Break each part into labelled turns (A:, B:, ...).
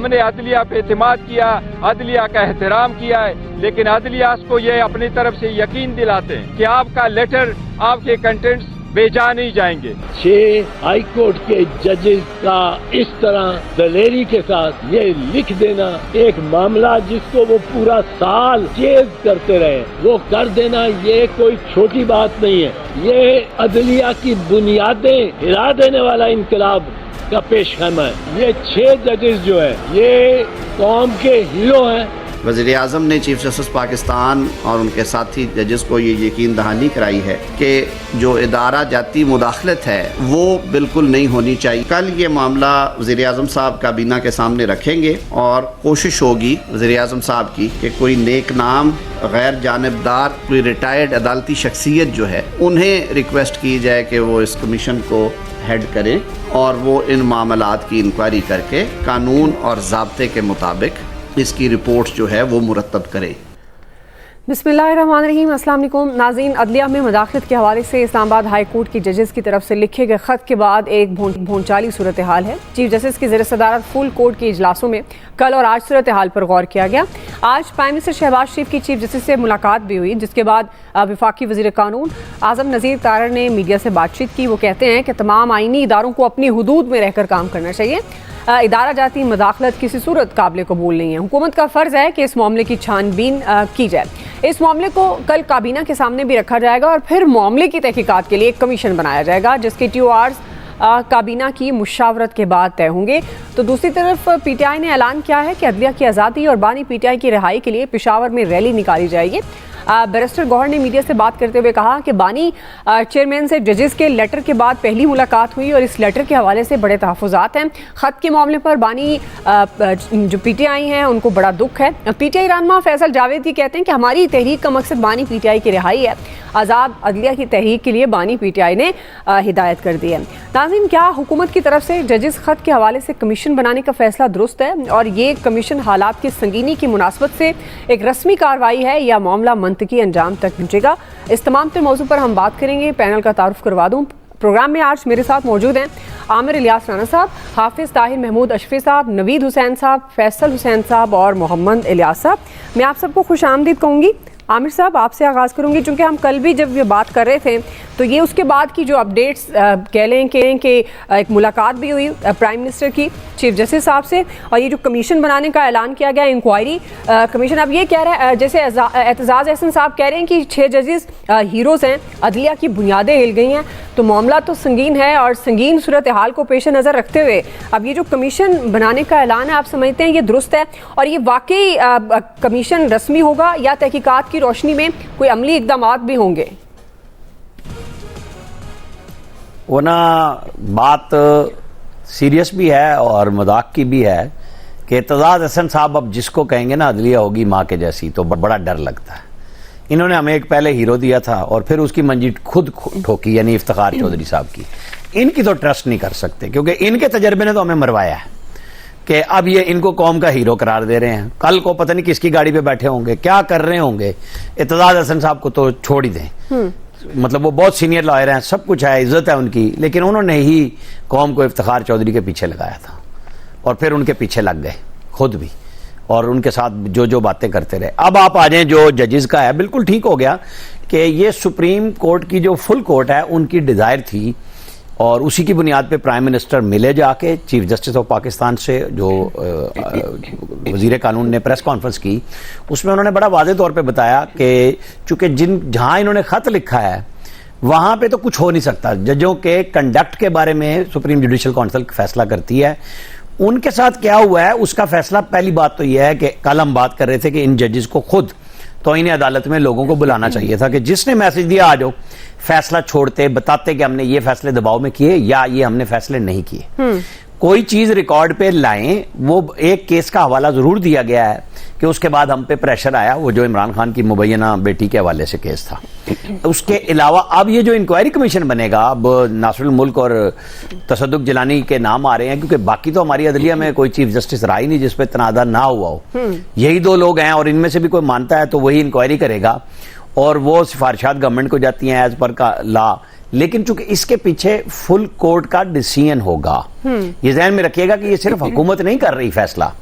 A: हमने अदलिया पे एतमाद किया, अदलिया का एहतराम किया है, लेकिन अदलिया को ये अपनी तरफ से यकीन दिलाते हैं कि आपका लेटर, आपके कंटेंट्स बेजा नहीं जाएंगे।
B: 6 हाई कोर्ट के जजेस का इस तरह दलेरी के साथ ये लिख देना, एक मामला जिसको वो पूरा साल चेज करते रहे, वो कर देना, ये कोई छोटी बात नहीं है। ये अदलिया की बुनियादें हिला देने वाला इनकलाब का पेशखैमा है। ये 6 जजेस जो है ये कौम के हीरो हैं।
C: वज़ीर-ए-आज़म ने चीफ जस्टिस पाकिस्तान और उनके साथी जजेस को ये यकीन दहानी कराई है कि जो इदारा जाती मुदाखलत है वो बिल्कुल नहीं होनी चाहिए। कल ये मामला वज़ीर-ए-आज़म साहब काबीना के सामने रखेंगे और कोशिश होगी वज़ीर-ए-आज़म साहब की कि कोई नेक नाम, गैर जानिबदार, कोई रिटायर्ड अदालती शख्सियत जो है उन्हें रिक्वेस्ट की जाए कि वो इस कमीशन को हेड करें और वो इन मामलात की इंक्वायरी करके कानून और ज़ाब्ते के मुताबिक इसकी रिपोर्ट जो है वो मुरतब करे।
D: बिस्मिल्लाहिर्रहमानिर्रहीम। अस्सलाम वालेकुम नाज़रीन। अदलिया में मुदाखलत के हवाले से इस्लामाबाद हाई कोर्ट की जजेस की तरफ से लिखे गए ख़त के बाद एक भोंचाली सूरत हाल है। चीफ जस्टिस की ज़ेर सदारत फुल कोर्ट के इजलासों में कल और आज सूरत हाल पर गौर किया गया। आज प्राइम मिनिस्टर शहबाज शरीफ की चीफ जस्टिस से मुलाकात भी हुई, जिसके बाद वफाकी वज़ीर कानून आज़म नज़ीर तारड़ ने मीडिया से बातचीत की। वो कहते हैं कि तमाम आइनी इदारों को अपनी हुदूद में रहकर काम करना चाहिए। इदारा जाती मुदाखलत किसी सूरत काबिल कबूल नहीं है। हुकूमत का फ़र्ज़ है कि इस मामले की छानबीन की जाए। इस मामले को कल काबीना के सामने भी रखा जाएगा और फिर मामले की तहकीकात के लिए एक कमीशन बनाया जाएगा, जिसके TORs काबीना की मुशावरत के बाद तय होंगे। तो दूसरी तरफ PTI ने ऐलान किया है कि अदलिया की आज़ादी और बानी PTI की रिहाई के लिए पेशावर में रैली निकाली जाएगी। बैरिस्टर गौहर ने मीडिया से बात करते हुए कहा कि बानी चेयरमैन से जजेस के लेटर के बाद पहली मुलाकात हुई और इस लेटर के हवाले से बड़े तहफ़्फ़ुज़ात हैं। ख़त के मामले पर बानी जो PTI हैं उनको बड़ा दुख है। PTI रहनुमा फैसल जावेदी कहते हैं कि हमारी तहरीक का मकसद बानी PTI की रिहाई है। आज़ाद अदलिया की तहरीक के लिए बानी PTI ने हिदायत कर दी है। नाज़रीन, क्या हुकूमत की तरफ से जजेस ख़त के हवाले से कमीशन बनाने का फ़ैसला दुरुस्त है और ये कमीशन हालात की संगीनी की मुनासबत से एक रस्मी कार्रवाई है या मामला मंतकी अंजाम तक पहुँचेगा? इस तमाम तर मौजू पर हम बात करेंगे। पैनल का तारुफ करवा दूँ। प्रोग्राम में आज मेरे साथ मौजूद हैं आमिर इलियास राना साहब, हाफिज़ ताहिर महमूद अशफी साहब, नवीद हुसैन साहब, फैसल हुसैन साहब और मोहम्मद इलियास साहब। मैं आप सबको खुश आमदीद कहूँगी। आमिर साहब, आपसे आगाज़ करूँगी, चूँकि हम कल भी जब ये बात कर रहे थे तो ये उसके बाद की जो अपडेट्स कह लें कि एक मुलाकात भी हुई प्राइम मिनिस्टर की चीफ जस्टिस साहब से, और ये जो कमीशन बनाने का ऐलान किया गया, इंक्वायरी कमीशन, अब ये कह रहा है, जैसे एतजाज़ अहसन साहब कह रहे हैं कि 6 जजेस हीरोज़ हैं, अदलिया की बुनियादें हिल गई हैं, तो मामला तो संगीन है और संगीन सूरत हाल को पेश नज़र रखते हुए अब ये जो कमीशन बनाने का ऐलान है, आप समझते हैं ये दुरुस्त है और ये वाकई कमीशन रस्मी होगा या तहकीकात की रोशनी में कोई अमली इक़दामात भी होंगे?
E: वो ना बात सीरियस भी है और मजाक की भी है कि एतजाज़ अहसन साहब अब जिसको कहेंगे ना अदलिया होगी माँ के जैसी, तो बड़ा डर लगता है। इन्होंने हमें एक पहले हीरो दिया था और फिर उसकी मंजीठ खुद ठोकी, यानी इफ्तिखार चौधरी साहब की। इनकी तो ट्रस्ट नहीं कर सकते क्योंकि इनके तजर्बे ने तो हमें मरवाया है कि अब ये इनको कौम का हीरो करार दे रहे हैं। कल को पता नहीं किसकी गाड़ी पे बैठे होंगे, क्या कर रहे होंगे। एतजाज़ अहसन साहब को तो छोड़ ही दें, मतलब वो बहुत सीनियर लॉयर हैं, सब कुछ है, इज्जत है उनकी, लेकिन उन्होंने ही कौम को इफ्तिखार चौधरी के पीछे लगाया था और फिर उनके पीछे लग गए खुद भी और उनके साथ जो बातें करते रहे। अब आप आ जाएं जो जजेस का है, बिल्कुल ठीक हो गया कि ये सुप्रीम कोर्ट की जो फुल कोर्ट है उनकी डिज़ायर थी और उसी की बुनियाद पे प्राइम मिनिस्टर मिले जाके चीफ जस्टिस ऑफ पाकिस्तान से। जो वजीर कानून ने प्रेस कॉन्फ्रेंस की उसमें उन्होंने बड़ा वाज़ेह तौर पे बताया कि चूंकि जहां इन्होंने खत लिखा है वहां पे तो कुछ हो नहीं सकता। जजों के कंडक्ट के बारे में सुप्रीम जुडिशल काउंसिल फैसला करती है, उनके साथ क्या हुआ है उसका फैसला। पहली बात तो यह है कि कल हम बात कर रहे थे कि इन जजेस को खुद तो इन्हें अदालत में लोगों को बुलाना चाहिए था कि जिसने मैसेज दिया आ जाओ, फैसला छोड़ते, बताते कि हमने ये फैसले दबाव में किए या ये हमने फैसले नहीं किए। कोई चीज रिकॉर्ड पे लाएं। वो एक केस का हवाला जरूर दिया गया है कि उसके बाद हम पे प्रेशर आया, वो जो इमरान खान की मुबैना बेटी के हवाले से केस था। उसके अलावा अब ये जो इंक्वायरी कमीशन बनेगा, अब नासिरुल मुल्क और तसद्दुक जिलानी के नाम आ रहे हैं क्योंकि बाकी तो हमारी अदलिया में कोई चीफ जस्टिस रहा ही नहीं जिसपे तनाज़ा ना हुआ हो। यही 2 लोग हैं और इनमें से भी कोई मानता है तो वही इंक्वायरी करेगा और वो सिफारिशात गवर्नमेंट को जाती हैं एज पर का लॉ लेकिन चूंकि इसके पीछे फुल कोर्ट का डिसीजन होगा, ये ध्यान में रखिएगा कि ये सिर्फ हुकूमत नहीं कर रही फैसला,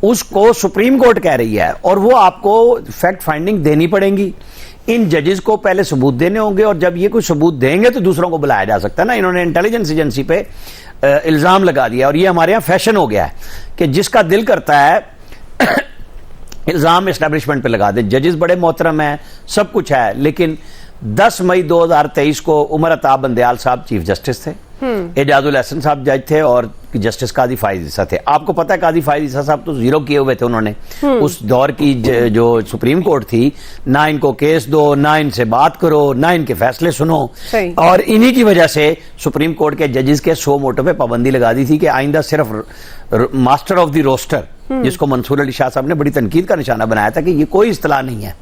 E: उसको सुप्रीम कोर्ट कह रही है और वो आपको फैक्ट फाइंडिंग देनी पड़ेगी। इन जजेस को पहले सबूत देने होंगे और जब ये कोई सबूत देंगे तो दूसरों को बुलाया जा सकता है ना। इन्होंने इंटेलिजेंस एजेंसी पे इल्जाम लगा दिया और ये हमारे यहाँ फैशन हो गया है कि जिसका दिल करता है इल्जाम एस्टैब्लिशमेंट पे लगा दे। जजेस बड़े मोहतरम हैं, सब कुछ है, लेकिन 10 मई 2023 को उमर अताब बंदयाल साहब चीफ जस्टिस थे, एजाजुल हसन साहब जज थे और जस्टिस काजी फाइज ईसा थे। आपको पता है काजी फाइज ईसा साहब तो जीरो किए हुए थे उन्होंने। उस दौर की जो सुप्रीम कोर्ट थी, ना इनको केस दो, ना इनसे बात करो, ना इनके फैसले सुनो, और इन्हीं की वजह से सुप्रीम कोर्ट के जजेस के 100 मोटो पे पाबंदी लगा दी थी कि आइंदा सिर्फ मास्टर ऑफ द रोस्टर, जिसको मंसूर अली शाह साहब ने बड़ी तनकीद का निशाना बनाया था कि ये कोई इस्तेलाह नहीं है,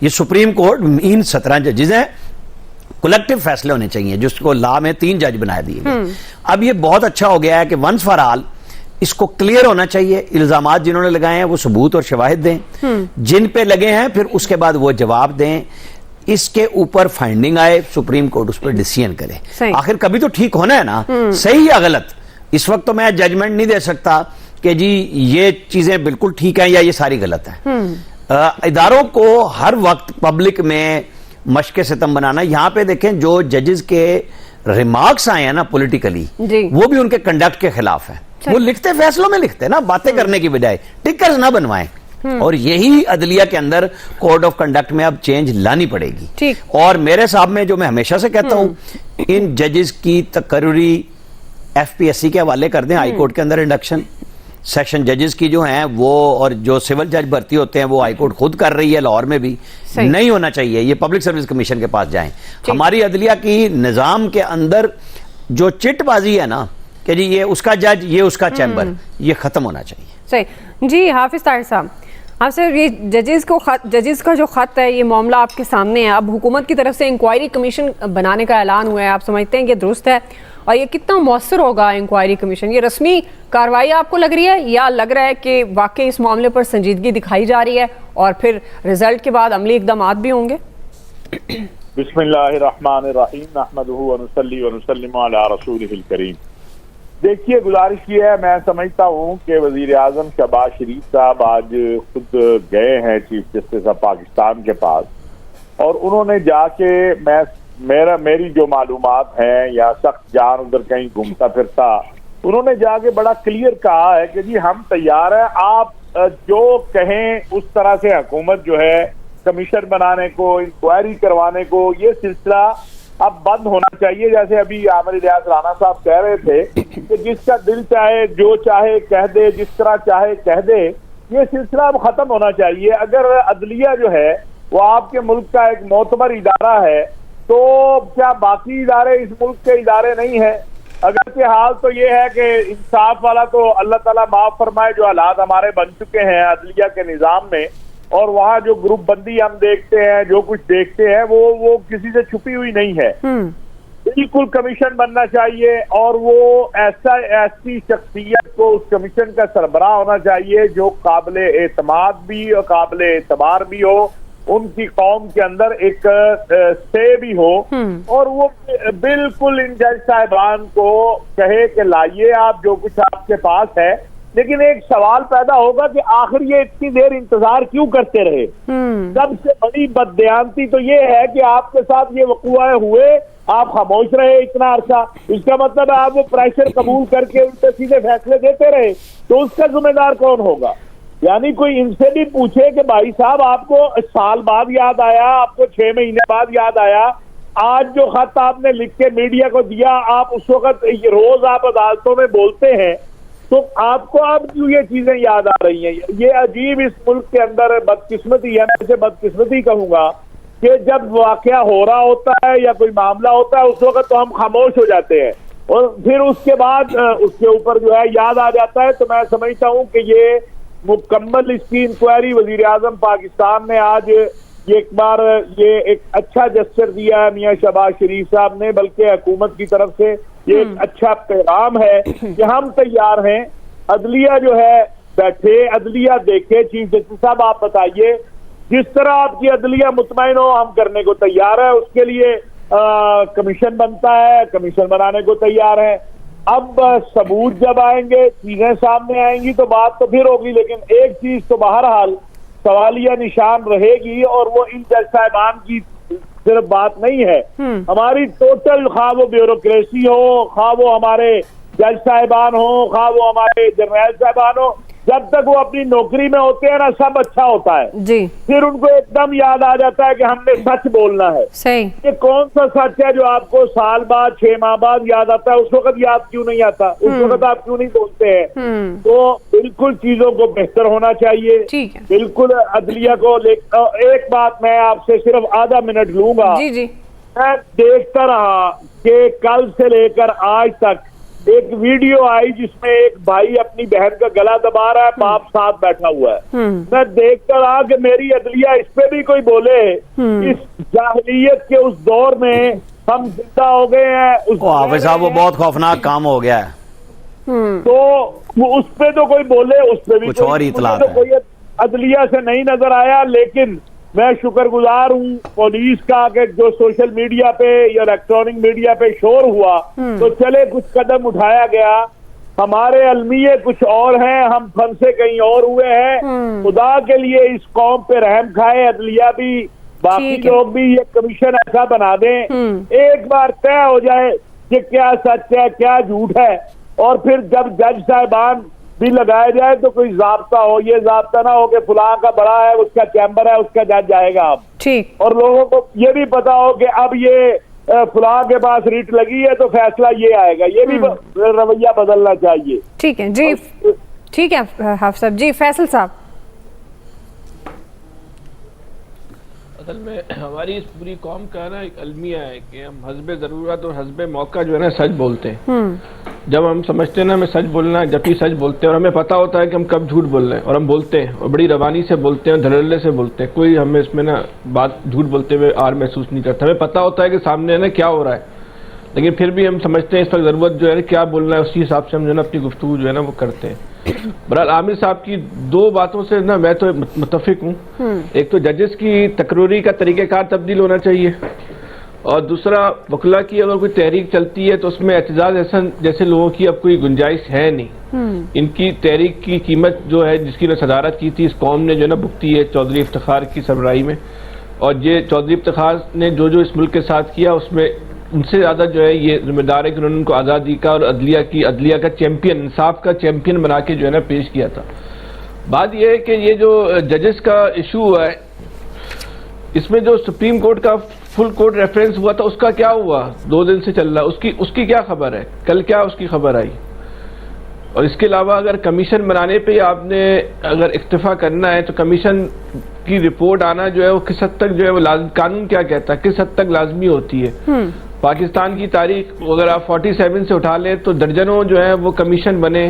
E: ये सुप्रीम कोर्ट इन 17 जजेस हैं, कलेक्टिव फैसले होने चाहिए, जिसको लॉ में 3 जज बना दिए गए। अब ये बहुत अच्छा हो गया है कि वंस फॉर ऑल इसको क्लियर होना चाहिए, इल्जामात जिन्होंने लगाए हैं वो सबूत और शवाहिद दें, जिन पे लगे हैं फिर उसके बाद वो जवाब दें, इसके ऊपर फाइंडिंग आए, सुप्रीम कोर्ट उस पर डिसीजन करे। आखिर कभी तो ठीक होना है ना, सही या गलत। इस वक्त तो मैं जजमेंट नहीं दे सकता कि जी ये चीजें बिल्कुल ठीक है या ये सारी गलत है। इदारों को हर वक्त पब्लिक में मशके सितम बनाना। यहां पे देखें जो जजेस के रिमार्क्स आए हैं ना पॉलिटिकली, वो भी उनके कंडक्ट के खिलाफ है। वो लिखते फैसलों में लिखते ना, बातें करने की बजाय टिकर्स ना बनवाएं। और यही अदलिया के अंदर कोड ऑफ कंडक्ट में अब चेंज लानी पड़ेगी। और मेरे हिसाब में जो मैं हमेशा से कहता हूं, इन जजेस की तकर्री FPSC के हवाले कर दें, हाई कोर्ट के अंदर इंडक्शन, सेक्शन जजेस की जो हैं वो, और जो सिविल जज भर्ती होते हैं वो हाई कोर्ट खुद कर रही है, लाहौर में भी नहीं होना चाहिए, ये पब्लिक सर्विस कमीशन के पास जाएं। हमारी अदलिया की निजाम के अंदर जो चिटबाजी है ना कि जी ये उसका जज, ये उसका चैम्बर, ये खत्म होना चाहिए।
D: सही जी। हाफिज ताहिर साहब, आपसे ये जजेस का जो खत है, ये मामला आपके सामने है। अब हुकूमत की तरफ से इंक्वायरी कमीशन बनाने का ऐलान हुआ है, आप समझते हैं कि दुरुस्त है? और ये कितना मौसर होगा इंक्वायरी कमीशन? ये रस्मी कार्रवाई आपको लग रही है या लग रहा है कि वाकई इस मामले पर संजीदगी दिखाई जा रही है और फिर रिजल्ट के बाद अमली इक़दामात भी होंगे?
F: बिस्मिल्लाहिर्रहमानिर्रहीम, नहमदुहु व नुसल्ली व नुसल्लिमु अला रसूलिहिल करीम। देखिए, गुजारिश ये है, मैं समझता हूँ कि वजीर आजम शहबाज शरीफ साहब आज खुद गए हैं चीफ जस्टिस ऑफ पाकिस्तान के पास, और उन्होंने जाके मेरी जो मालूमात हैं या सख्त जान उधर कहीं घूमता फिरता, उन्होंने जाके बड़ा क्लियर कहा है कि जी हम तैयार हैं, आप जो कहें उस तरह से हुकूमत जो है कमीशन बनाने को, इंक्वायरी करवाने को, ये सिलसिला अब बंद होना चाहिए। जैसे अभी आमिर इलियास राणा साहब कह रहे थे कि जिसका दिल चाहे जो चाहे कह दे, जिस तरह चाहे कह दे, ये सिलसिला अब खत्म होना चाहिए। अगर अदलिया जो है वो आपके मुल्क का एक मोतबर इदारा है, तो क्या बाकी इदारे इस मुल्क के इदारे नहीं है? अगर के हाल तो ये है कि इंसाफ वाला तो अल्लाह ताला माफ फरमाए, जो हालात हमारे बन चुके हैं अदलिया के निजाम में, और वहाँ जो ग्रुप बंदी हम देखते हैं, जो कुछ देखते हैं, वो किसी से छुपी हुई नहीं है। बिल्कुल कमीशन बनना चाहिए, और वो ऐसी शख्सियत को उस कमीशन का सरबराह होना चाहिए जो काबिल एतमाद भी और काबिल एतबार भी हो, उनकी कौम के अंदर एक से भी हो, और वो बिल्कुल इन जज साहिबान को कहे कि लाइए आप जो कुछ आपके पास है। लेकिन एक सवाल पैदा होगा कि आखिर ये इतनी देर इंतजार क्यों करते रहे? सबसे बड़ी बददियानती तो ये है कि आपके साथ ये वक़ुआ हुए, आप खामोश रहे इतना अरसा। इसका मतलब है आप वो प्रेशर कबूल करके उनसे सीधे फैसले देते रहे, तो उसका जिम्मेदार कौन होगा? यानी कोई इनसे भी पूछे कि भाई साहब आपको साल बाद याद आया, आपको 6 महीने बाद याद आया, आज जो खत आपने लिख के मीडिया को दिया, आप उस वक्त रोज आप अदालतों में बोलते हैं, तो आपको अब क्यों ये चीजें याद आ रही हैं? ये अजीब इस मुल्क के अंदर बदकिस्मती है, मैं इसे बदकिस्मती कहूंगा कि जब वाकया हो रहा होता है या कोई मामला होता है, उस वक्त तो हम खामोश हो जाते हैं, और फिर उसके बाद उसके ऊपर जो है याद आ जाता है। तो मैं समझता हूँ कि ये मुकम्मल इसकी इंक्वायरी वजीर आजम पाकिस्तान ने आज ये एक बार ये एक अच्छा जेस्चर दिया है मियां शहबाज शरीफ साहब ने, बल्कि हुकूमत की तरफ से ये एक अच्छा पैगाम है कि हम तैयार हैं। अदलिया जो है बैठे, अदलिया देखे। चीफ जस्टिस साहब आप बताइए, जिस तरह आपकी अदलिया मुतमईन हो हम करने को तैयार है। उसके लिए कमीशन बनता है, कमीशन बनाने को तैयार है। अब सबूत जब आएंगे, चीजें सामने आएंगी तो बात तो फिर होगी, लेकिन एक चीज तो बहरहाल सवालिया निशान रहेगी, और वो इन जज साहिबान की सिर्फ बात नहीं है, हमारी टोटल, खा वो ब्यूरोक्रेसी हो, खा वो हमारे जज साहिबान हो, खा वो हमारे जर्नैल साहिबान हो, जब तक वो अपनी नौकरी में होते हैं ना, सब अच्छा होता है
D: जी।
F: फिर उनको एकदम याद आ जाता है कि हमने सच बोलना है।
D: सही।
F: ये कौन सा सच है जो आपको साल बाद, 6 माह बाद याद आता है? उस वक्त याद क्यों नहीं आता? उस वक्त आप क्यों नहीं बोलते हैं? तो बिल्कुल चीजों को बेहतर होना चाहिए।
D: ठीक है।
F: बिल्कुल अदलिया को एक बात मैं आपसे सिर्फ आधा मिनट लूंगा।
D: जी जी।
F: मैं देखता रहा कि कल से लेकर आज तक एक वीडियो आई जिसमें एक भाई अपनी बहन का गला दबा रहा है, बाप साथ बैठा हुआ है। मैं देखता रहा कि मेरी अदलिया इस पे भी कोई बोले, इस जाहिलियत के उस दौर में हम जिंदा हो गए हैं।
E: हाफिज साहब, वो बहुत खौफनाक काम हो गया है।
F: तो वो उस पे तो कोई बोले, उस पे भी
E: कुछ और ही इतलात
F: तो
E: है।
F: कोई अदलिया से नहीं नजर आया। लेकिन मैं शुक्रगुजार हूँ पुलिस का कि जो सोशल मीडिया पे या इलेक्ट्रॉनिक मीडिया पे शोर हुआ तो चले कुछ कदम उठाया गया। हमारे अलमिये कुछ और हैं, हम फंसे कहीं और हुए हैं। खुदा के लिए इस कौम पे रहम खाए, अदलिया भी, बाकी लोग भी, ये कमीशन ऐसा बना दें, एक बार तय हो जाए कि क्या सच है क्या झूठ है, और फिर जब जज साहिबान भी लगाया जाए तो कोई जाब्ता हो। ये जाब्ता ना हो कि फुलां का बड़ा है, उसका चैम्बर है, उसका जज जाएगा अब।
D: ठीक।
F: और लोगों को ये भी पता हो कि अब ये फुलां के पास रिट लगी है तो फैसला ये आएगा। ये भी रवैया बदलना चाहिए।
D: ठीक है जी। ठीक है हाफिज साहब जी। फैसल साहब,
G: असल में हमारी इस पूरी कौम का ना एक अलमिया है कि हम हस्बे ज़रूरत और हस्बे मौका जो है ना सच बोलते हैं। जब हम समझते हैं ना हमें सच बोलना है, जब भी सच बोलते हैं, और हमें पता होता है कि हम कब झूठ बोल रहे हैं, और हम बोलते हैं और बड़ी रवानी से बोलते हैं, धड़ल्ले से बोलते हैं, कोई हमें इसमें ना बात झूठ बोलते हुए आर महसूस नहीं करता। हमें पता होता है कि सामने है ना क्या हो रहा है, लेकिन फिर भी हम समझते हैं इस पर ज़रूरत जो है क्या बोलना है, उसी हिसाब से हम जो है ना अपनी गुफ्तगू जो है ना वो करते हैं। बहरहाल आमिर साहब की दो बातों से ना मैं तो मुत्तफिक हूँ। एक तो जजेस की तकरीरी का तरीक़ेकार तब्दील होना चाहिए, और दूसरा वकला की अगर कोई तहरीक चलती है तो उसमें एतजाज हसन जैसे लोगों की अब कोई गुंजाइश है नहीं। इनकी तहरीक की कीमत जो है, जिसकी ने सदारत की थी, इस कौम ने जो है ना भुगती है चौधरी इफ्तिखार की सरबराही में। और ये चौधरी इफ्तिखार ने जो जो इस मुल्क के साथ किया, उसमें उनसे ज़्यादा जो है ये जिम्मेदार है कि उन्होंने उनको आज़ादी का और अदलिया का चैंपियन, इंसाफ का चैंपियन बना के जो है ना पेश किया था। बात यह है कि ये जो जजेस का इशू हुआ है, इसमें जो सुप्रीम कोर्ट का फुल कोर्ट रेफरेंस हुआ था उसका क्या हुआ? 2 दिन से चल रहा है, उसकी क्या खबर है? कल क्या उसकी खबर आई? और इसके अलावा अगर कमीशन बनाने पे आपने अगर इक्तफा करना है तो कमीशन की रिपोर्ट आना जो है वो किस हद तक जो है वो कानून क्या कहता है, किस हद तक लाजमी होती है? पाकिस्तान की तारीख अगर आप 47 से उठा लें तो दर्जनों जो है वो कमीशन बने।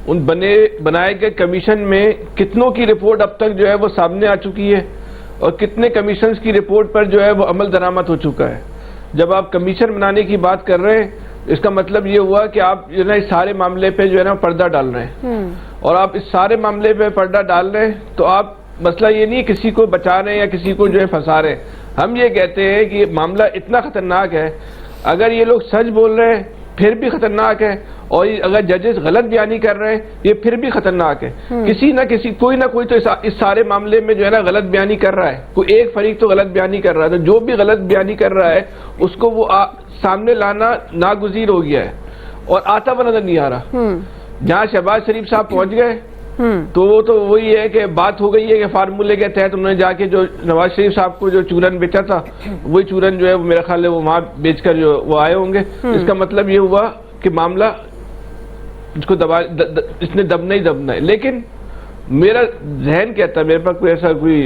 G: उन बनाए गए कमीशन में कितनों की रिपोर्ट अब तक जो है वो सामने आ चुकी है, और कितने कमीशंस की रिपोर्ट पर जो है वो अमल दरामद हो चुका है। जब आप कमीशन बनाने की बात कर रहे हैं, इसका मतलब ये हुआ कि आप जो है ना इस सारे मामले पे जो है ना पर्दा डाल रहे हैं, और आप इस सारे मामले पे पर्दा डाल रहे हैं तो आप मसला ये नहीं किसी को बचा रहे हैं या किसी को जो है फंसा रहे हैं। हम ये कहते हैं कि मामला इतना खतरनाक है, अगर ये लोग सच बोल रहे हैं फिर भी खतरनाक है, और अगर जजेस गलत बयानी कर रहे हैं ये फिर भी खतरनाक है। किसी ना किसी कोई ना कोई तो इस सारे मामले में जो है ना गलत बयानी कर रहा है, कोई एक फरीक तो गलत बयानी कर रहा है। तो जो भी गलत बयानी कर रहा है उसको वो सामने लाना नागुज़ीर हो गया है, और आता हुआ नजर नहीं आ रहा। जहाँ शहबाज शरीफ साहब पहुंच गए तो वो तो वही है कि बात हो गई है कि फार्मूले के तहत उन्होंने जाके जो नवाज शरीफ साहब को जो चूरन बेचा था, वही चूरन जो है वो मेरा ख्याल है वो वहां बेचकर जो वो आए होंगे। इसका मतलब ये हुआ कि मामला इसको इसने दबना ही दबना है। लेकिन मेरा जहन कहता है, मेरे पास कोई ऐसा कोई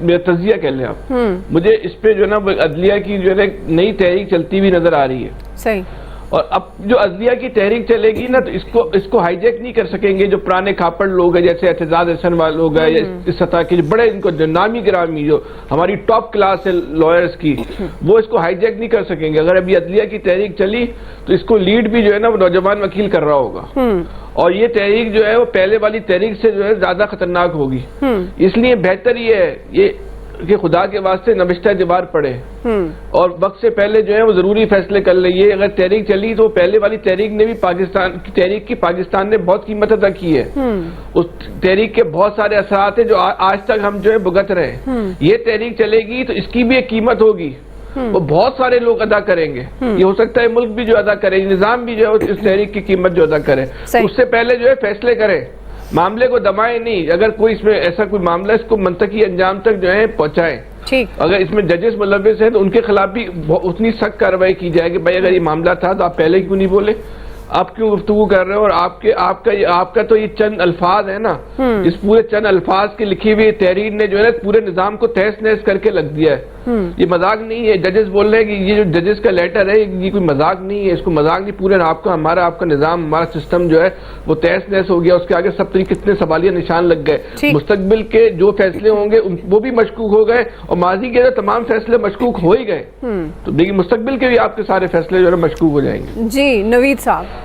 G: मेरा तजिया कह लें आप, मुझे इस पे जो है ना अदलिया की जो है ना नई तहरीक चलती हुई नजर आ रही है।
D: सही।
G: और अब जो अदलिया की तहरीक चलेगी ना तो इसको हाईजैक नहीं कर सकेंगे जो पुराने खापड़ लोग हैं, जैसे एतजाज हसन वाले लोग हैं, इस सतह के जो बड़े इनको जो नामी गिरामी जो हमारी टॉप क्लास है लॉयर्स की, वो इसको हाईजैक नहीं कर सकेंगे। अगर अभी अदलिया की तहरीक चली तो इसको लीड भी जो है ना वो नौजवान वकील कर रहा होगा, और ये तहरीक जो है वो पहले वाली तहरीक से जो है ज्यादा खतरनाक होगी। इसलिए बेहतर ये है, ये कि खुदा के वास्ते नबिश्ता दीवार पढ़े और वक्त से पहले जो है वो जरूरी फैसले कर ले। ये अगर तहरीक चली तो पहले वाली तहरीक ने भी तहरीक की पाकिस्तान ने बहुत कीमत अदा की है। उस तहरीक के बहुत सारे असरात हैं जो आज तक हम जो है भुगत रहे हैं। ये तहरीक चलेगी तो इसकी भी एक कीमत होगी, वो बहुत सारे लोग अदा करेंगे। ये हो सकता है मुल्क भी जो अदा करे, निजाम भी जो है इस तहरीक की कीमत जो अदा करे। उससे पहले जो है फैसले करें, मामले को दबाएं नहीं। अगर कोई इसमें ऐसा कोई मामला है इसको मंतकी अंजाम तक जो है पहुंचाएं। ठीक, अगर इसमें जजेस मुलविस हैं तो उनके खिलाफ भी उतनी सख्त कार्रवाई की जाए कि भाई अगर ये मामला था तो आप पहले क्यों नहीं बोले, आप क्यों गुफ्तगू कर रहे हो। और आपका तो ये चंद अल्फाज है ना, इस पूरे चंद अल्फाज की लिखी हुई तहरीर ने जो है ना पूरे निजाम को तहस नहस करके लग दिया है। ये मजाक नहीं है। जजेस बोल रहे हैं कि ये जो जजेस का लेटर है ये कोई मजाक नहीं है, इसको मजाक नहीं, पूरे आपका निजाम, हमारा सिस्टम जो है वो तहस नहस हो गया। उसके आगे सब तरीके कितने सवालिया निशान लग गए। मुस्तकबिल के जो फैसले होंगे वो भी मशकूक हो गए और माजी के तमाम फैसले मशकूक हो ही गए। तो देखिए मुस्तकबिल के भी आपके सारे फैसले जो है मशकूक हो जाएंगे।
D: जी नवीद साहब,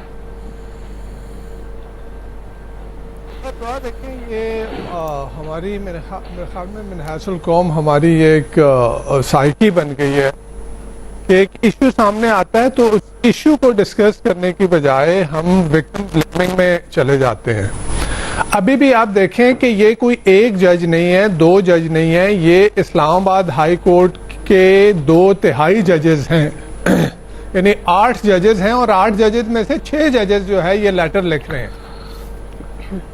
H: देखिए ये हमारी मेरे ख्याल में मिनहाजुल कौम हमारी एक साइकी बन गई है कि एक इशू सामने आता है तो उस इशू को डिस्कस करने की बजाय हम विक्टिम ब्लेमिंग में चले जाते हैं। अभी भी आप देखें कि ये कोई एक जज नहीं है, 2 जज नहीं है, ये इस्लामाबाद हाई कोर्ट के 2/3 जजेस हैं यानी 8 जजेस हैं और 8 जजेस में से 6 जजेस जो है ये लेटर लिख रहे हैं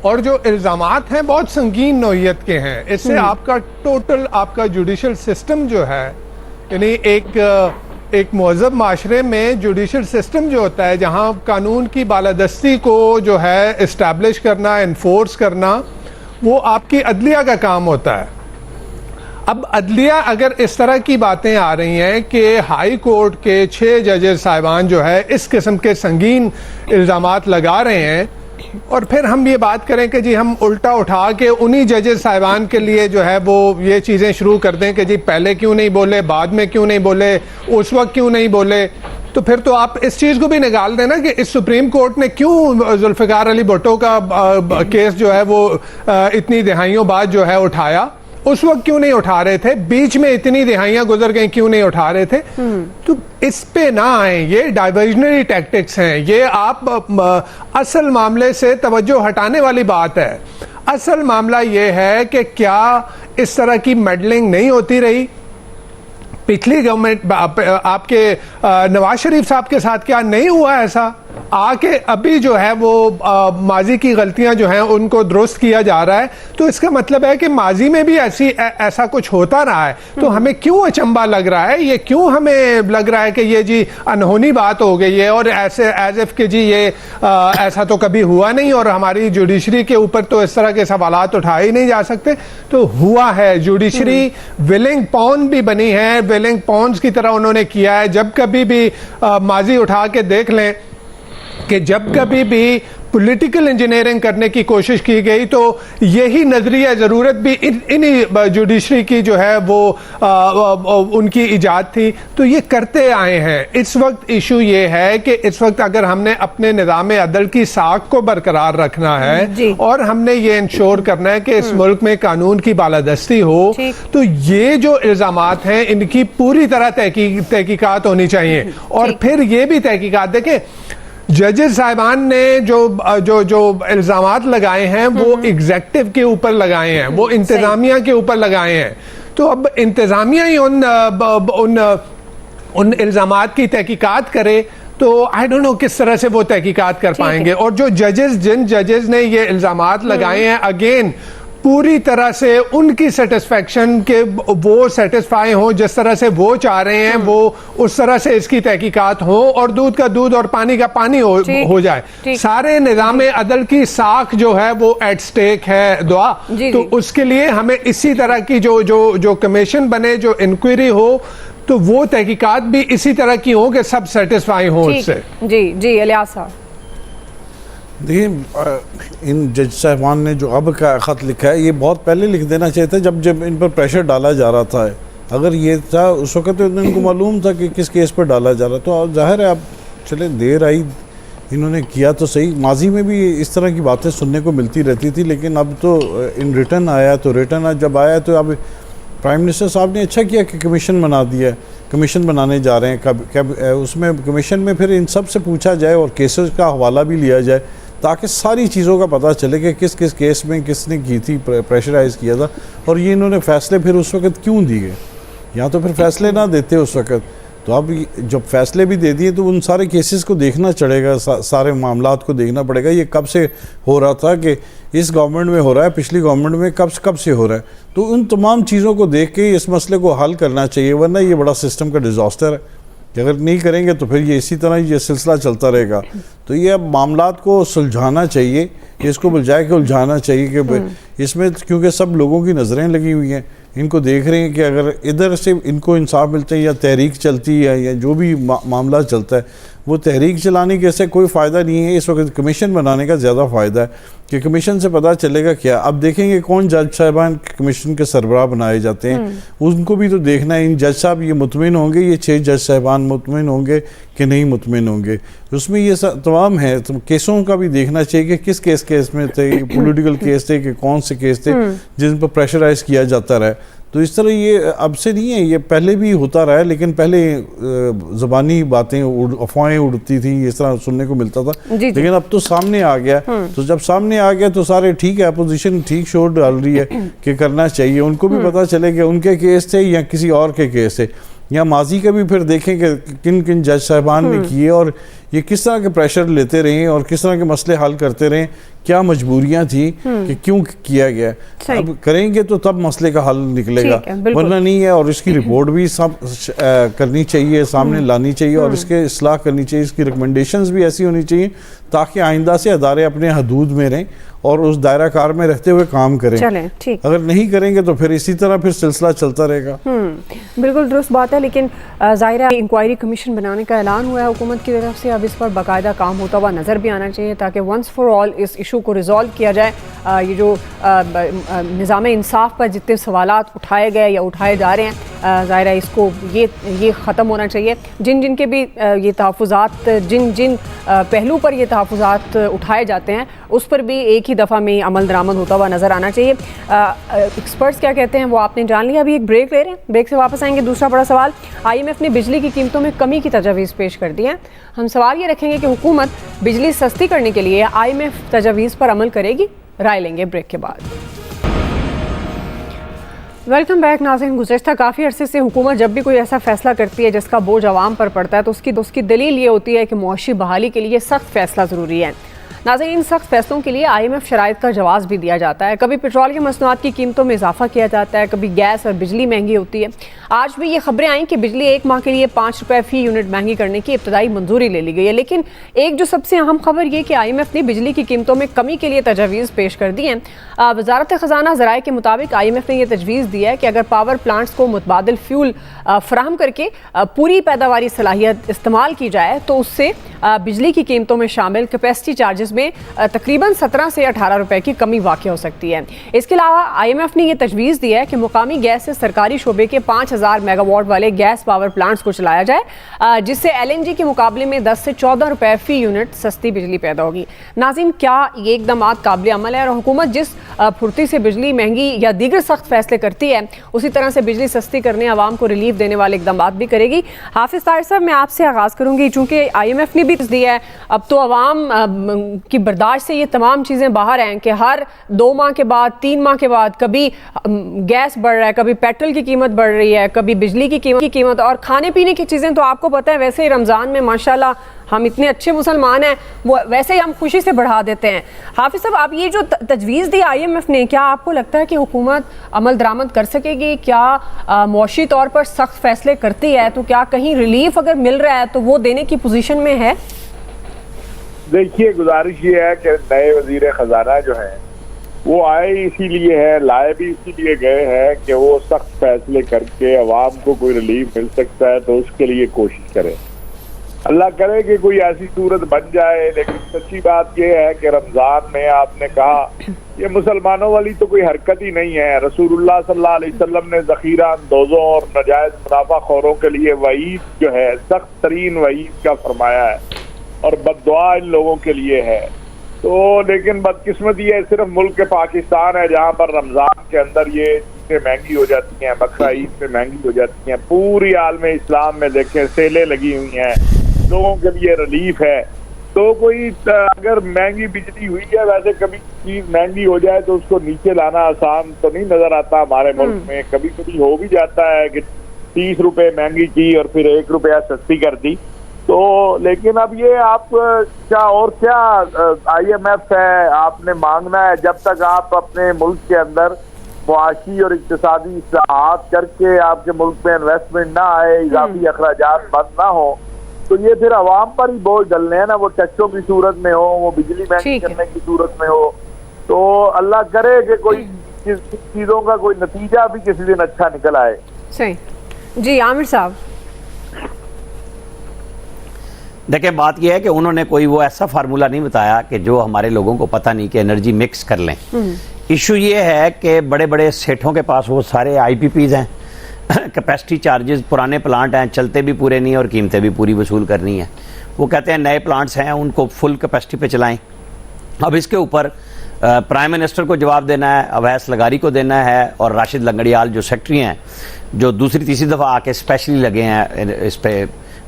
H: और जो इल्जामात हैं बहुत संगीन नौइयत के हैं। इससे आपका टोटल आपका जुडिशल सिस्टम जो है यानी एक मुअज़्ज़ब माशरे में जुडिशल सिस्टम जो होता है जहां कानून की बालादस्ती को जो है इस्टेब्लिश करना, इन्फोर्स करना, वो आपकी अदलिया का काम होता है। अब अदलिया अगर इस तरह की बातें आ रही हैं कि हाई कोर्ट के 6 जजेस साहिबान जो है इस किस्म के संगीन इल्जामात लगा रहे हैं और फिर हम ये बात करें कि जी हम उल्टा उठा के उन्हीं जजेस साहिबान के लिए जो है वो ये चीज़ें शुरू कर दें कि जी पहले क्यों नहीं बोले, बाद में क्यों नहीं बोले, उस वक्त क्यों नहीं बोले, तो फिर तो आप इस चीज़ को भी निकाल देना कि इस सुप्रीम कोर्ट ने क्यों जुल्फ़िकार अली भुट्टो का केस जो है वो इतनी दिहाइयों बाद जो है उठाया, उस वक्त क्यों नहीं उठा रहे थे, बीच में इतनी दिहाइयां गुजर गई क्यों नहीं उठा रहे थे। तो इस पे ना आए, ये डाइवर्जनरी टैक्टिक्स हैं, ये आप असल मामले से तवज्जो हटाने वाली बात है। असल मामला ये है कि क्या इस तरह की मेडलिंग नहीं होती रही पिछली गवर्नमेंट, आपके नवाज शरीफ साहब के साथ क्या नहीं हुआ ऐसा, आके अभी जो है वो माजी की गलतियां जो हैं उनको दुरुस्त किया जा रहा है। तो इसका मतलब है कि माजी में भी ऐसा कुछ होता रहा है। तो हमें क्यों अचंबा लग रहा है, ये क्यों हमें लग रहा है कि ये जी अनहोनी बात हो गई है और ऐसे एज इफ कि जी ये ऐसा तो कभी हुआ नहीं और हमारी जुडिशरी के ऊपर तो इस तरह के सवालात उठाए ही नहीं जा सकते। तो हुआ है, जुडिशरी विलिंग पॉन भी बनी है, विलिंग पॉन्स की तरह उन्होंने किया है। जब कभी भी माजी उठा के देख लें कि जब कभी भी पॉलिटिकल इंजीनियरिंग करने की कोशिश की गई तो यही नजरिया जरूरत भी इन्हीं जुडिशरी की जो है वो उनकी इजाद थी, तो ये करते आए हैं। इस वक्त इशू ये है कि इस वक्त अगर हमने अपने निज़ाम अदल की साख को बरकरार रखना है और हमने ये इंश्योर करना है कि इस मुल्क में कानून की बालादस्ती हो, तो ये जो इल्जामात हैं इनकी पूरी तरह तहकीकात होनी चाहिए। और फिर ये भी तहकीकात देखें, जजेस साहिबान ने जो जो जो इल्जामात लगाए हैं वो एग्जेक्टिव के ऊपर लगाए हैं, वो इंतजामिया के ऊपर लगाए हैं। तो अब इंतजामिया ही उन इल्जामात की तहकीकात करे तो आई डोंट नो किस तरह से वो तहकीकात कर पाएंगे। और जो जिन जजेस ने ये इल्जामात लगाए हैं, अगेन पूरी तरह से उनकी सेटिस्फेक्शन के वो सेटिस्फाई हो जिस तरह से वो चाह रहे हैं, वो उस तरह से इसकी तहकीकात हो और दूध का दूध और पानी का पानी हो जाए। सारे निज़ाम अदल की साख जो है वो एट स्टेक है दुआ। तो उसके लिए हमें इसी तरह की जो कमीशन बने, जो इंक्वायरी हो, तो वो तहकीकात भी इसी तरह की हो कि सब सेटिस्फाई हो उससे।
D: जी इलियास साहब,
I: देखिए इन जज साहबान ने जो अब का ख़त लिखा है ये बहुत पहले लिख देना चाहिए था, जब इन पर प्रेशर डाला जा रहा था। अगर ये था उस वक्त तो इनको मालूम था कि किस केस पर डाला जा रहा, तो जाहिर है अब चले देर आई, इन्होंने किया तो सही। माजी में भी इस तरह की बातें सुनने को मिलती रहती थी, लेकिन अब तो इन रिटर्न आया, तो रिटर्न जब आया तो अब प्राइम मिनिस्टर साहब ने अच्छा किया कि कमीशन बना दिया है, कमीशन बनाने जा रहे हैं। उसमें कमीशन में फिर इन सब से पूछा जाए और केसेस का हवाला भी लिया जाए, ताकि सारी चीज़ों का पता चले कि किस किस केस में किसने की थी, प्रेशराइज़ किया था, और ये इन्होंने फैसले फिर उस वक्त क्यों दिए। या तो फिर फैसले ना देते उस वक्त, तो अब जब फैसले भी दे दिए तो उन सारे केसेस को देखना चढ़ेगा, सारे मामलात को देखना पड़ेगा, ये कब से हो रहा था, कि इस गवर्नमेंट में हो रहा है, पिछली गवर्नमेंट में कब से हो रहा है। तो उन तमाम चीज़ों को देख के इस मसले को हल करना चाहिए, वरना ये बड़ा सिस्टम का डिज़ास्टर है कि अगर नहीं करेंगे तो फिर ये इसी तरह ये सिलसिला चलता रहेगा। तो ये अब मामलात को सुलझाना चाहिए, इसको बजाय के उलझाना चाहिए कि इसमें, क्योंकि सब लोगों की नज़रें लगी हुई हैं, इनको देख रहे हैं कि अगर इधर से इनको इंसाफ मिलता है या तहरीक चलती है या जो भी मामला चलता है, वो तहरीक चलाने के से कोई फ़ायदा नहीं है। इस वक्त कमीशन बनाने का ज़्यादा फ़ायदा है कि कमीशन से पता चलेगा क्या। अब देखेंगे कौन जज साहिबान कमीशन के सरबराह बनाए जाते हैं, उनको भी तो देखना है। इन जज साहब ये मुतमिन होंगे, ये 6 जज साहिबान मुतमिन होंगे कि नहीं मुतमिन होंगे। उसमें ये तमाम है, तो केसों का भी देखना चाहिए कि किस केस में थे, पॉलिटिकल केस थे कि कौन से केस थे जिन पर प्रेशराइज किया जाता रहा। तो इस तरह ये अब से नहीं है, ये पहले भी होता रहा है, लेकिन पहले ज़बानी बातें, अफवाहें उड़ती थी, इस तरह सुनने को मिलता था। लेकिन अब तो सामने आ गया, तो जब सामने आ गया तो सारे ठीक है, अपोजिशन ठीक शोर डाल रही है कि करना चाहिए। उनको भी पता चले कि उनके केस थे या किसी और के केस थे, या माजी का भी फिर देखें कि किन किन जज साहिबान ने किए और ये किस तरह के प्रेशर लेते रहे और किस तरह के मसले हल करते रहे, क्या मजबूरियां थी कि क्यों किया गया। अब करेंगे तो तब मसले का हल निकलेगा, वरना नहीं है। और इसकी रिपोर्ट भी सब करनी चाहिए, सामने लानी चाहिए और इसके इस्लाह करनी चाहिए, इसकी रिकमेंडेशंस भी ऐसी होनी चाहिए ताकि आइंदा से अदारे अपने हदूद में रहें और उस दायरा कार में रहते हुए काम करें। अगर नहीं करेंगे तो फिर इसी तरह फिर सिलसिला चलता रहेगा।
D: बिल्कुल दुरुस्त बात है, लेकिन ज़ाहिर इंक्वायरी कमीशन बनाने का ऐलान हुआ है हुकूमत की तरफ से। अब इस पर बाकायदा काम होता हुआ नज़र भी आना चाहिए ताकि वंस फॉर ऑल इस इशू को रिजॉल्व किया जाए। ये जो निज़ाम इंसाफ पर जितने सवालात उठाए गए या उठाए जा रहे हैं, ज़ाहिर है इसको ये ख़त्म होना चाहिए। जिन के भी ये तहफ़्फ़ुज़ात, जिन पहलू पर ये तहफ़्फ़ुज़ात उठाए जाते हैं उस पर भी एक ही दफ़ा में अमल दरामद होता हुआ नज़र आना चाहिए। एक्सपर्ट्स क्या कहते हैं वो आपने जान लिया। अभी एक ब्रेक ले रहे हैं, ब्रेक से वापस आएंगे। दूसरा बड़ा सवाल, IMF ने बिजली की कीमतों में कमी की तजवीज़ पेश कर दी है। हम सवाल ये रखेंगे कि हुकूमत बिजली सस्ती करने के लिए IMF तजवीज़ पर अमल करेगी। राय लेंगे ब्रेक के बाद। वेलकम बैक नाज़रीन। गुज़श्ता काफ़ी अरसे से हुकूमत जब भी कोई ऐसा फैसला करती है जिसका बोझ आवाम पर पड़ता है तो उसकी दलील ये होती है कि मुआशी बहाली के लिए सख्त फैसला ज़रूरी है। नाज़रीन, इन सख्त फैसलों के लिए IMF शराइत का जवाब भी दिया जाता है। कभी पेट्रोल की मसनूआत की कीमतों में इजाफा किया जाता है, कभी गैस और बिजली महंगी होती है। आज भी ये खबरें आई कि बिजली 1 माह के लिए 5 रुपये फ़ी यूनिट महंगी करने की इब्तदाई मंजूरी ले ली गई है। लेकिन एक जो सबसे अहम खबर ये कि IMF ने बिजली की कीमतों में कमी के लिए तजवीज़ पेश कर दी है। वजारत ख़जाना ज़राए के मुताबिक IMF ने यह तजवीज़ दी है कि अगर पावर प्लांट्स को मुतबादिल फ्यूल फराहम करके पूरी पैदावारी सलाहियत इस्तेमाल की जाए तो उससे बिजली की कीमतों में शामिल कैपेसिटी चार्जेस में तकरीबन 17 से 18 रुपए की कमी वाक़ हो सकती है। इसके अलावा IMF ने यह तजवीज़ दी है कि मुकामी गैस से सरकारी शोबे के 5000 मेगावाट वाले गैस पावर प्लांट्स को चलाया जाए, जिससे LNG के मुकाबले में 10 से 14 रुपए फ़ी यूनिट सस्ती बिजली पैदा होगी। नाज़रीन, क्या ये इक़दामात काबिल अमल है? और हुकूमत जिस फुर्ती से बिजली महंगी या दीगर सख्त फैसले करती है उसी तरह से बिजली सस्ती करने, आवाम को रिलीफ देने वाले इक़दामात भी करेगी। हाफिज़ ताहिर साहब, मैं आपसे आगाज़ करूँगी। चूँकि IMF ने भी दिया है, अब तो आवाम की बर्दाश्त से ये तमाम चीज़ें बाहर हैं कि हर 2 माह के बाद, 3 माह के बाद कभी गैस बढ़ रहा है, कभी पेट्रोल की कीमत बढ़ रही है, कभी बिजली की कीमत और खाने पीने की चीज़ें तो आपको पता है, वैसे ही रमज़ान में माशाल्लाह हम इतने अच्छे मुसलमान हैं, वो वैसे ही हम खुशी से बढ़ा देते हैं। हाफिज़ साहब, आप ये जो तजवीज़ दी IMF ने, क्या आपको लगता है कि हुकूमत अमल दरामद कर सकेगी? क्या मुआशी तौर पर सख्त फैसले करती है तो क्या कहीं रिलीफ अगर मिल रहा है तो वो देने की पोजीशन में है?
F: देखिए, गुजारिश ये है कि नए वजीर खजाना जो हैं वो आए इसीलिए है, लाए भी इसीलिए गए हैं कि वो सख्त फैसले करके अवाम को कोई रिलीफ मिल सकता है तो उसके लिए कोशिश करें। अल्लाह करे कि कोई ऐसी सूरत बन जाए। लेकिन सच्ची बात यह है कि रमज़ान में आपने कहा ये मुसलमानों वाली तो कोई हरकत ही नहीं है। रसूलुल्लाह सल्लल्लाहु अलैहि वसल्लम ने ज़ख़ीरा अंदोज़ों और नाजायज़ मुनाफाखोरों के लिए वईद जो है, सख्त तरीन वईद का फरमाया है और बद्दुआ इन लोगों के लिए है। तो लेकिन बदकिस्मती है, सिर्फ मुल्क पाकिस्तान है जहाँ पर रमज़ान के अंदर ये में महंगी हो जाती हैं, बकरा ईद में महंगी हो जाती हैं, पूरी आलम इस्लाम में देखें सेलें लगी हुई हैं, लोगों के लिए रिलीफ है। तो कोई अगर महंगी बिजली हुई है, वैसे कभी चीज महंगी हो जाए तो उसको नीचे लाना आसान तो नहीं नजर आता हमारे मुल्क में। कभी कभी हो भी जाता है कि 30 रुपए महंगी की और फिर 1 रुपया सस्ती कर दी। तो लेकिन अब ये आप क्या IMF है, आपने मांगना है जब तक आप अपने मुल्क के अंदर मुआशी और इक्तिसादी इस्लाहात करके आपके मुल्क में इन्वेस्टमेंट ना आए, इजाफी अखराजात बंद ना हो, तो ये फिर अवाम पर ही बोझ डलने हैं ना, वो टैक्सों की सूरत में हो, वो बिजली महंगी करने की सूरत में हो। तो अल्लाह करे कि कोई चीजों का कोई नतीजा भी किसी दिन अच्छा निकल आए।
D: सही जी। आमिर साहब,
E: देखिए बात यह है कि उन्होंने कोई वो ऐसा फार्मूला नहीं बताया कि जो हमारे लोगों को पता नहीं कि एनर्जी मिक्स कर लें। इशू ये है कि बड़े बड़े सेठों के पास वो सारे IPPs हैं, कैपेसिटी चार्जेस, पुराने प्लांट हैं, चलते भी पूरे नहीं और कीमतें भी पूरी वसूल करनी है। वो कहते हैं नए प्लांट्स हैं उनको फुल कैपेसिटी पे चलाएं। अब इसके ऊपर प्राइम मिनिस्टर को जवाब देना है, अवैस लगारी को देना है और राशिद लंगड़ियाल जो सेक्रेटरी हैं, जो दूसरी तीसरी दफ़ा आके स्पेशली लगे हैं इस पे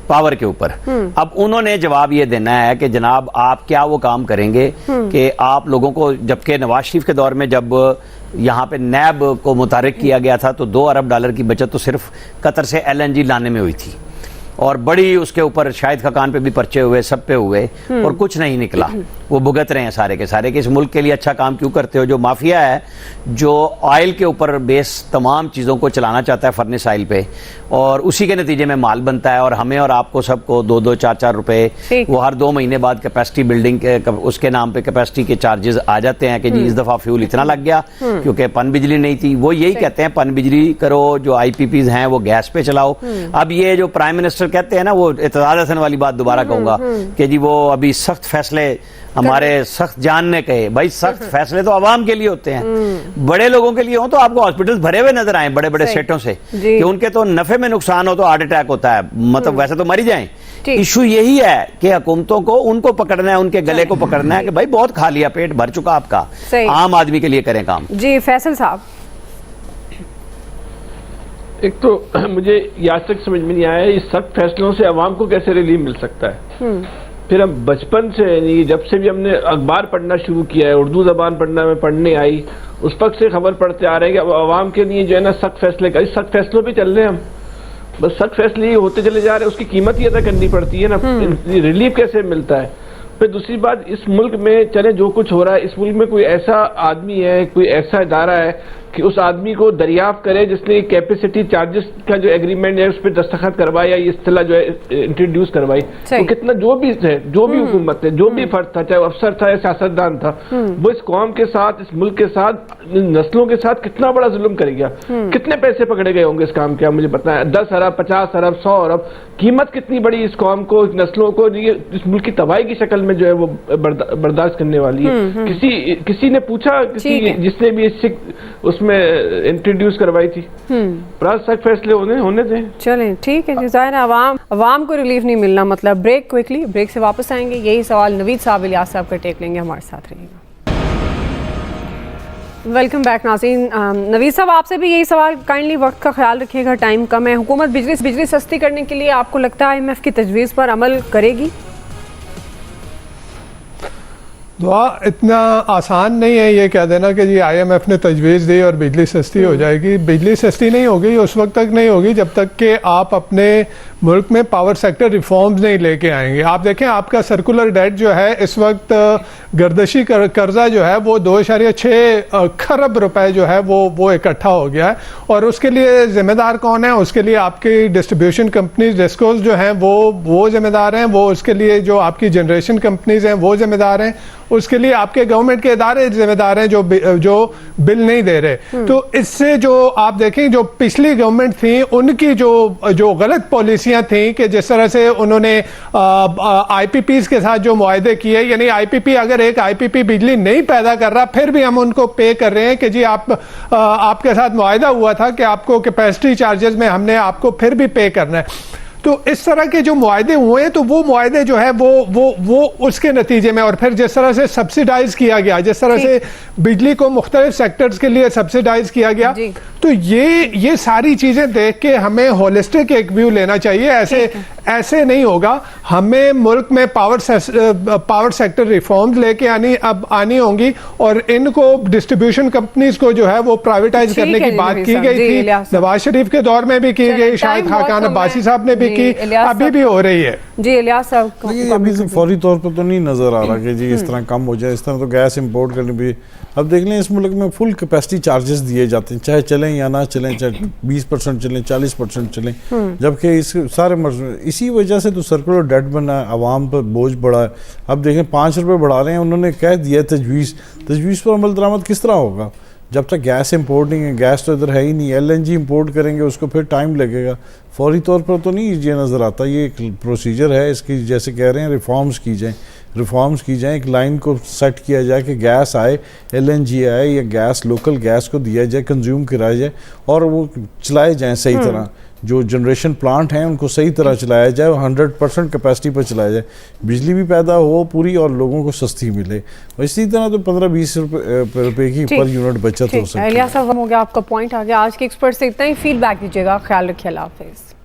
E: पावर के ऊपर। अब उन्होंने जवाब ये देना है कि जनाब आप क्या वो काम करेंगे कि आप लोगों को, जबकि नवाज शरीफ के दौर में जब यहाँ पे नैब को मुतारिक किया गया था तो $2 अरब की बचत तो सिर्फ कतर से LNG लाने में हुई थी और बड़ी उसके ऊपर शाहिद खाकान पे भी पर्चे हुए, सब पे हुए और कुछ नहीं निकला। वो भुगत रहे हैं सारे के सारे कि इस मुल्क के लिए अच्छा काम क्यों करते हो। जो माफिया है जो ऑयल के ऊपर बेस तमाम चीज़ों को चलाना चाहता है फर्नेस ऑयल पे, और उसी के नतीजे में माल बनता है और हमें और आपको सबको 2-2, 4-4 रुपए वो हर 2 महीने बाद कैपेसिटी बिल्डिंग के उसके नाम पे कैपेसिटी के चार्जेस आ जाते हैं कि जी इस दफ़ा फ्यूल इतना लग गया क्योंकि पन बिजली नहीं थी। वो यही कहते हैं पन बिजली करो, जो IPPs हैं वो गैस पे चलाओ। अब ये जो प्राइम मिनिस्टर कहते हैं ना, वो इत्तेदाद हसन वाली बात दोबारा कहूंगा कि जी वो अभी सख्त फैसले हमारे सख्त जान ने कहे। भाई सख्त फैसले तो आवाम के लिए होते हैं, बड़े लोगों के लिए हो तो आपको हॉस्पिटल्स भरे हुए नजर आए बड़े बड़े सेठों से कि उनके तो नफे में नुकसान हो तो हार्ट अटैक होता है, मतलब वैसे तो मर ही जाए। इशू यही है कि हुकूमतों को उनको पकड़ना है, उनके गले को पकड़ना है कि भाई बहुत खा लिया, पेट भर चुका आपका, आम आदमी के लिए करें काम।
D: जी फैसल साहब,
G: एक तो मुझे आज तक समझ में नहीं आया इस सख्त फैसलों से अवाम को कैसे रिलीफ मिल सकता है। फिर हम बचपन से यानी जब से भी हमने अखबार पढ़ना शुरू किया है, उर्दू जबान पढ़ने आई, उस वक्त से खबर पढ़ते आ रहे हैं कि अब अवाम के लिए जो है ना सख्त फैसले का, इस सख्त फैसलों पे चल रहे हैं हम, बस सख्त फैसले होते चले जा रहे हैं, उसकी कीमत ही अदा करनी पड़ती है ना, रिलीफ कैसे मिलता है। फिर दूसरी बात, इस मुल्क में चले जो कुछ हो रहा है, इस मुल्क में कोई ऐसा आदमी है, कोई ऐसा इदारा है कि उस आदमी को दरियाफ्त करे जिसने कैपेसिटी चार्जेस का जो एग्रीमेंट है उस पर दस्तखत करवाया, ये इस्तिलाह जो है इंट्रोड्यूस करवाई, तो कितना जो भी है, जो भी हुकूमत है, जो भी फर्द था, चाहे अफसर था या सियासतदान था, वो इस कौम के साथ, इस मुल्क के साथ, नस्लों के साथ कितना बड़ा जुल्म कर गया। कितने पैसे पकड़े गए होंगे इस काम के, मुझे बताया 10 अरब, 50 अरब, 100 अरब, कीमत कितनी बड़ी इस कौम को, नस्लों को, इस मुल्क की तबाही की शक्ल में जो है वो बर्दाश्त करने वाली है। किसी ने पूछा, जिसने भी उसमें इंट्रोड्यूस करवाई थी, सख्त फैसले होने थे।
D: चलें ठीक है, जाहिर है अवाम को रिलीफ नहीं मिलना मतलब। ब्रेक क्विकली, ब्रेक से वापस आएंगे, यही सवाल नवीद साहब, इलियास साहब का टेक लेंगे, हमारे साथ रहिएगा। वेलकम बैक नाज़रीन। नवीद साहब आपसे भी यही सवाल, काइंडली वक्त का ख्याल रखिएगा, टाइम कम है। हुकूमत बिजली सस्ती करने के लिए आपको लगता है IMF की तजवीज़ पर अमल करेगी?
H: दुआ इतना आसान नहीं है ये कह देना कि जी IMF ने तजवीज़ दी और बिजली सस्ती हो जाएगी। बिजली सस्ती नहीं होगी, उस वक्त तक नहीं होगी जब तक कि आप अपने मुल्क में पावर सेक्टर रिफॉर्म्स नहीं लेके आएंगे। आप देखें आपका सर्कुलर डेट जो है इस वक्त गर्दशी कर्जा जो है वो 2.6 खरब रुपए जो है वो इकट्ठा हो गया है, और उसके लिए जिम्मेदार कौन है? उसके लिए आपकी डिस्ट्रीब्यूशन कंपनीज, डिस्कोज जो हैं वो जिम्मेदार हैं, वो उसके लिए जो आपकी जनरेशन कंपनीज हैं वो जिम्मेदार हैं, उसके लिए आपके गवर्नमेंट के इदारे जिम्मेदार हैं जो बिल नहीं दे रहे। तो इससे जो आप देखें जो पिछली गवर्नमेंट थी उनकी जो गलत पॉलिसियां थी कि जिस तरह से उन्होंने IPPs के साथ जो मुआहदे किए, यानी IPP अगर एक IPP बिजली नहीं पैदा कर रहा फिर भी हम उनको पे कर रहे हैं कि जी आपके साथ मुआहदा हुआ था कि आपको कैपेसिटी चार्जेस में हमने आपको फिर भी पे करना है। तो इस तरह के जो मुआहदे हुए हैं तो वो मुआहदे जो है वो उसके नतीजे में, और फिर जिस तरह से सब्सिडाइज किया गया, जिस तरह से बिजली को मुख्तलिफ सेक्टर्स के लिए सब्सिडाइज किया गया, तो ये सारी चीजें देख के हमें होलिस्टिक एक व्यू लेना चाहिए। ऐसे नहीं होगा, हमें मुल्क में पावर सेक्टर रिफॉर्म्स लेके आनी होंगी, और इनको डिस्ट्रीब्यूशन कंपनीज को जो है वो प्राइवेटाइज करने की बात की गई थी, नवाज शरीफ के दौर में भी की गई, शाहिद खाकान अब्बासी साहब ने भी की, अभी भी हो रही है।
D: जी इलियास साहब,
I: अभी तो फौरी तौर पर तो नहीं नजर आ रहा कि जी इस तरह कम हो जाए, इस तरह तो गैस इंपोर्ट करनी भी। अब देख लें इस मुल्क में फुल कैपेसिटी चार्जेस दिए जाते हैं, चाहे चलें या ना चलें, चाहे 20% चलें 40% चलें, जबकि इस सारे इसी वजह से तो सर्कुलर डेट बना है, आवाम पर बोझ बढ़ा है। अब देखें 5 रुपये बढ़ा रहे हैं, उन्होंने कह दिया तजवीज़ पर अमल दरामद किस तरह होगा जब तक गैस इंपोर्ट नहीं है? गैस तो इधर है ही नहीं, LNG इंपोर्ट करेंगे उसको फिर टाइम लगेगा। फौरी तौर पर तो नहीं ये नज़र आता, ये एक प्रोसीजर है, इसकी जैसे कह रहे हैं रिफॉर्म्स की जाएँ, एक लाइन को सेट किया जाए कि गैस आए, LNG आए या गैस लोकल गैस को दिया जाए, कंज्यूम कराया जाए और वो चलाए जाएँ सही तरह। जो जनरेशन प्लांट हैं उनको सही तरह चलाया जाए, 100% कैपेसिटी पर चलाया जाए, बिजली भी पैदा हो पूरी और लोगों को सस्ती मिले। और इसी तरह तो 15-20 रुपए की पर यूनिट बचत हो सकती है।
D: इलियास साहब हो गया, आपका पॉइंट आ गया। आज के एक्सपर्ट से इतना ही, फीडबैक दीजिएगा, ख्याल रखिए, अल्लाह हाफिज़।